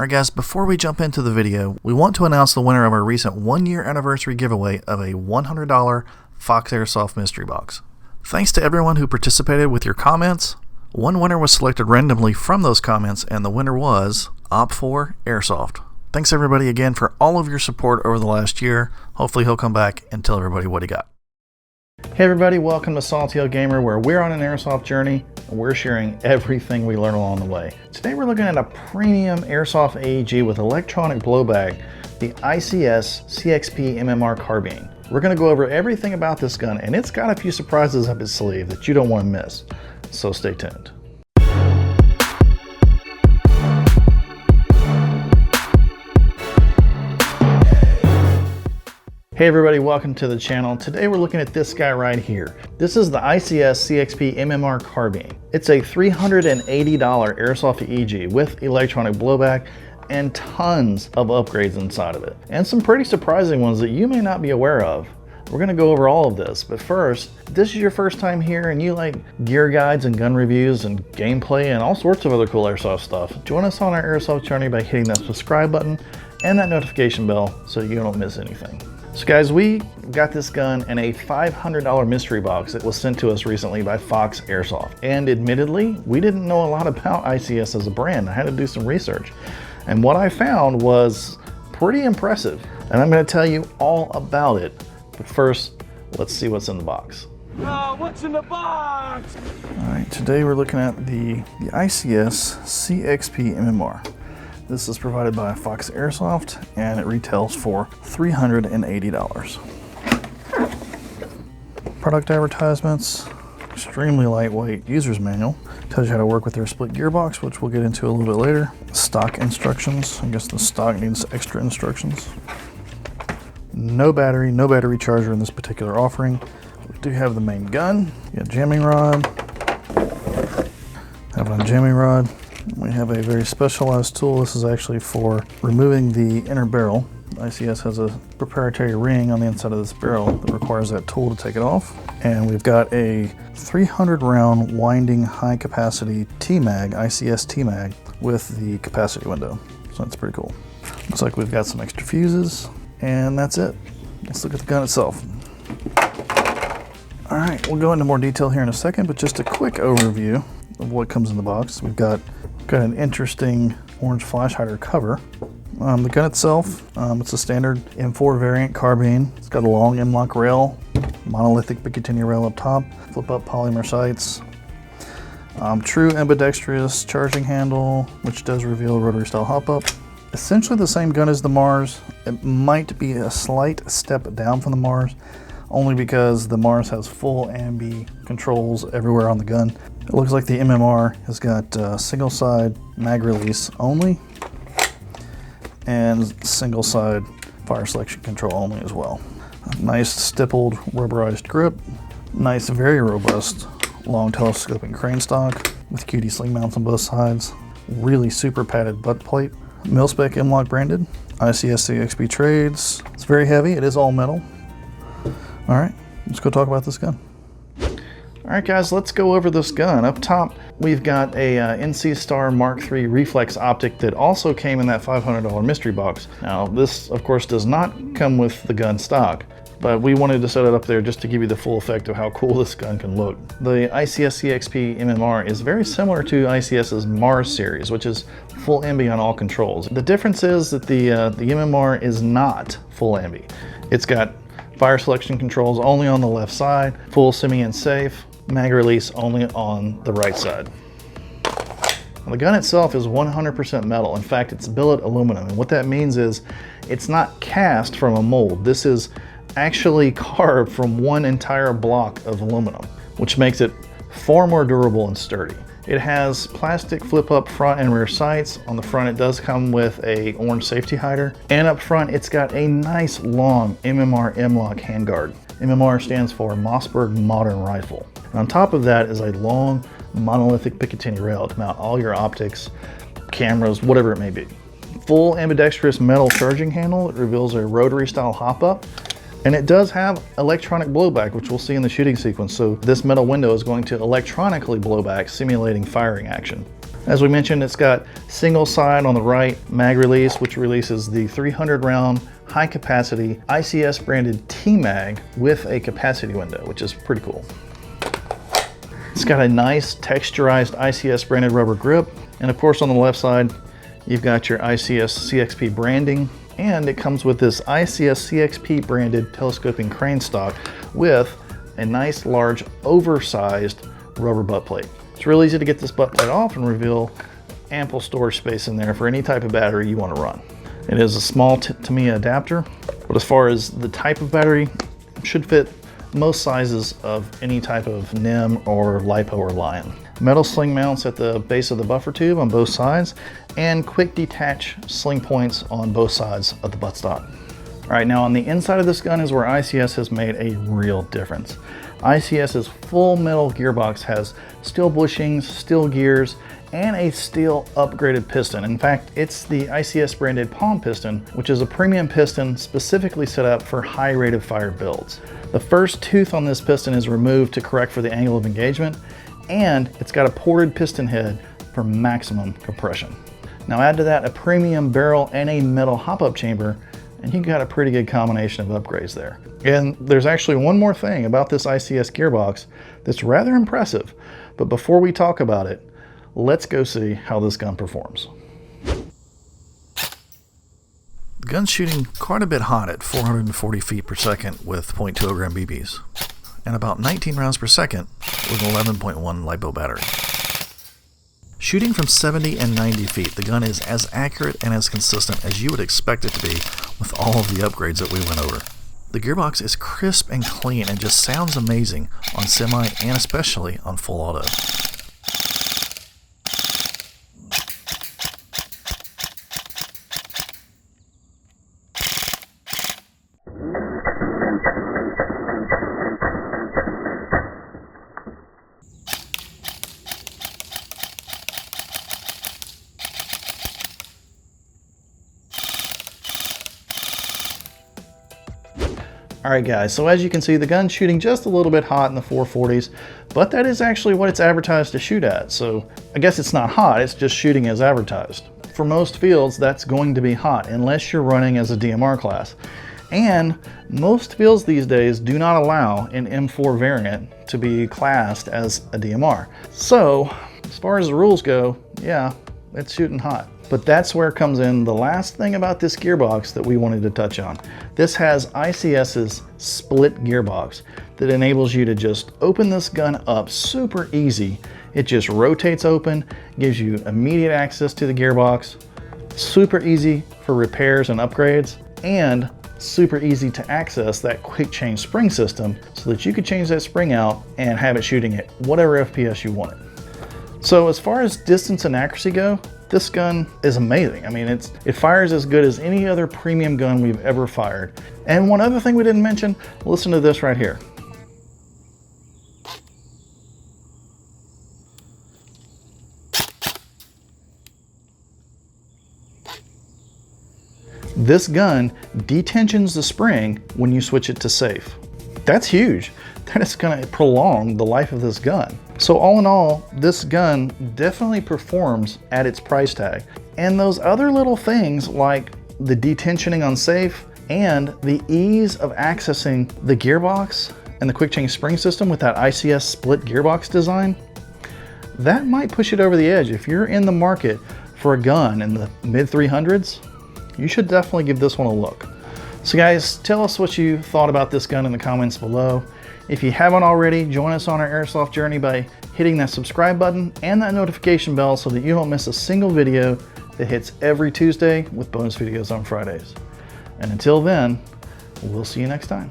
Alright guys, before we jump into the video, we want to announce the winner of our recent 1-year anniversary giveaway of a $100 Fox Airsoft mystery box. Thanks to everyone who participated with your comments. One winner was selected randomly from those comments, and the winner was Op4 Airsoft. Thanks everybody again for all of your support over the last year. Hopefully he'll come back and tell everybody what he got. Hey everybody, welcome to SaltyOldGamer, where we're on an airsoft journey and we're sharing everything we learn along the way. Today we're looking at a premium airsoft AEG with electronic blowback, the ICS CXP MMR carbine. We're going to go over everything about this gun, and it's got a few surprises up its sleeve that you don't want to miss, so stay tuned. Hey everybody, welcome to the channel. Today we're looking at this guy right here. This is the ICS CXP MMR carbine. It's a $380 airsoft AEG with electronic blowback and tons of upgrades inside of it. And some pretty surprising ones that you may not be aware of. We're gonna go over all of this, but first, if this is your first time here and you like gear guides and gun reviews and gameplay and all sorts of other cool airsoft stuff, join us on our airsoft journey by hitting that subscribe button and that notification bell so you don't miss anything. So guys, we got this gun in a $500 mystery box that was sent to us recently by Fox Airsoft. And admittedly, we didn't know a lot about ICS as a brand. I had to do some research. And what I found was pretty impressive. And I'm going to tell you all about it. But first, let's see what's in the box. What's in the box? All right, today we're looking at the ICS CXP MMR. This is provided by Fox Airsoft, and it retails for $380. Product advertisements, extremely lightweight user's manual. Tells you how to work with their split gearbox, which we'll get into a little bit later. Stock instructions. I guess the stock needs extra instructions. No battery charger in this particular offering. We do have the main gun. You got jamming rod. Have a jamming rod. We have a very specialized tool. This is actually for removing the inner barrel. ICS has a proprietary ring on the inside of this barrel that requires that tool to take it off. And we've got a 300 round winding high capacity T-Mag, ICS T-Mag, with the capacity window. So that's pretty cool. Looks like we've got some extra fuses, and that's it. Let's look at the gun itself. All right, we'll go into more detail here in a second, but just a quick overview of what comes in the box. We've got an interesting orange flash hider cover. The gun itself, it's a standard M4 variant carbine. It's got a long M-lock rail, monolithic Picatinny rail up top, flip-up polymer sights, true ambidextrous charging handle, which does reveal rotary style hop-up. Essentially the same gun as the Mars. It might be a slight step down from the Mars, only because the Mars has full ambi controls everywhere on the gun. It looks like the MMR has got single side mag release only and single side fire selection control only as well. A nice stippled rubberized grip, nice very robust long telescoping crane stock with QD sling mounts on both sides, really super padded butt plate, mil-spec M-Lock branded, ICS CXP trades. It's very heavy, it is all metal. All right, let's go talk about this gun. All right guys, let's go over this gun. Up top, we've got a NC Star Mark III reflex optic that also came in that $500 mystery box. Now this, of course, does not come with the gun stock, but we wanted to set it up there just to give you the full effect of how cool this gun can look. The ICS CXP MMR is very similar to ICS's Mars series, which is full ambi on all controls. The difference is that the MMR is not full ambi. It's got fire selection controls only on the left side, full semi and safe, mag release only on the right side. Now, the gun itself is 100% metal. In fact, it's billet aluminum, and what that means is it's not cast from a mold. This is actually carved from one entire block of aluminum, which makes it far more durable and sturdy. It has plastic flip-up front and rear sights. On the front, it does come with a orange safety hider, and up front, it's got a nice long MMR M-Lock handguard. MMR stands for Mossberg Modern Rifle. And on top of that is a long monolithic Picatinny rail to mount all your optics, cameras, whatever it may be. Full ambidextrous metal charging handle. It reveals a rotary style hop-up. And it does have electronic blowback, which we'll see in the shooting sequence. So this metal window is going to electronically blow back, simulating firing action. As we mentioned, it's got single side on the right mag release, which releases the 300 round high capacity ICS branded T-Mag with a capacity window, which is pretty cool. It's got a nice texturized ICS branded rubber grip. And of course on the left side, you've got your ICS CXP branding, and it comes with this ICS CXP branded telescoping crane stock with a nice large oversized rubber butt plate. It's real easy to get this butt plate off and reveal ample storage space in there for any type of battery you want to run. It is a small Tamiya adapter, but as far as the type of battery, it should fit most sizes of any type of NIM or LiPo or Lion. Metal sling mounts at the base of the buffer tube on both sides, and quick detach sling points on both sides of the buttstock. All right, now on the inside of this gun is where ICS has made a real difference. ICS's full metal gearbox has steel bushings, steel gears, and a steel upgraded piston. In fact, it's the ICS branded palm piston, which is a premium piston specifically set up for high rate of fire builds. The first tooth on this piston is removed to correct for the angle of engagement, and it's got a ported piston head for maximum compression. Now add to that a premium barrel and a metal hop-up chamber, and you've got a pretty good combination of upgrades there. And there's actually one more thing about this ICS gearbox that's rather impressive. But before we talk about it, let's go see how this gun performs. The gun's shooting quite a bit hot at 440 feet per second with 0.20 gram BBs, and about 19 rounds per second with an 11.1 LiPo battery. Shooting from 70 and 90 feet, the gun is as accurate and as consistent as you would expect it to be with all of the upgrades that we went over. The gearbox is crisp and clean and just sounds amazing on semi and especially on full auto. Alright guys, so as you can see, the gun's shooting just a little bit hot in the 440s, but that is actually what it's advertised to shoot at. So I guess it's not hot, it's just shooting as advertised. For most fields, that's going to be hot unless you're running as a DMR class. And most fields these days do not allow an M4 variant to be classed as a DMR. So as far as the rules go, yeah, it's shooting hot. But that's where comes in the last thing about this gearbox that we wanted to touch on. This has ICS's split gearbox that enables you to just open this gun up super easy. It just rotates open, gives you immediate access to the gearbox, super easy for repairs and upgrades, and super easy to access that quick change spring system so that you could change that spring out and have it shooting at whatever FPS you want it. So as far as distance and accuracy go, this gun is amazing. I mean, it fires as good as any other premium gun we've ever fired. And one other thing we didn't mention, listen to this right here. This gun detensions the spring when you switch it to safe. That's huge. That is going to prolong the life of this gun. So all in all, this gun definitely performs at its price tag. And those other little things like the detensioning on safe and the ease of accessing the gearbox and the quick change spring system with that ICS split gearbox design, that might push it over the edge. If you're in the market for a gun in the mid 300s, you should definitely give this one a look. So guys, tell us what you thought about this gun in the comments below. If you haven't already, join us on our airsoft journey by hitting that subscribe button and that notification bell so that you don't miss a single video that hits every Tuesday with bonus videos on Fridays. And until then, we'll see you next time.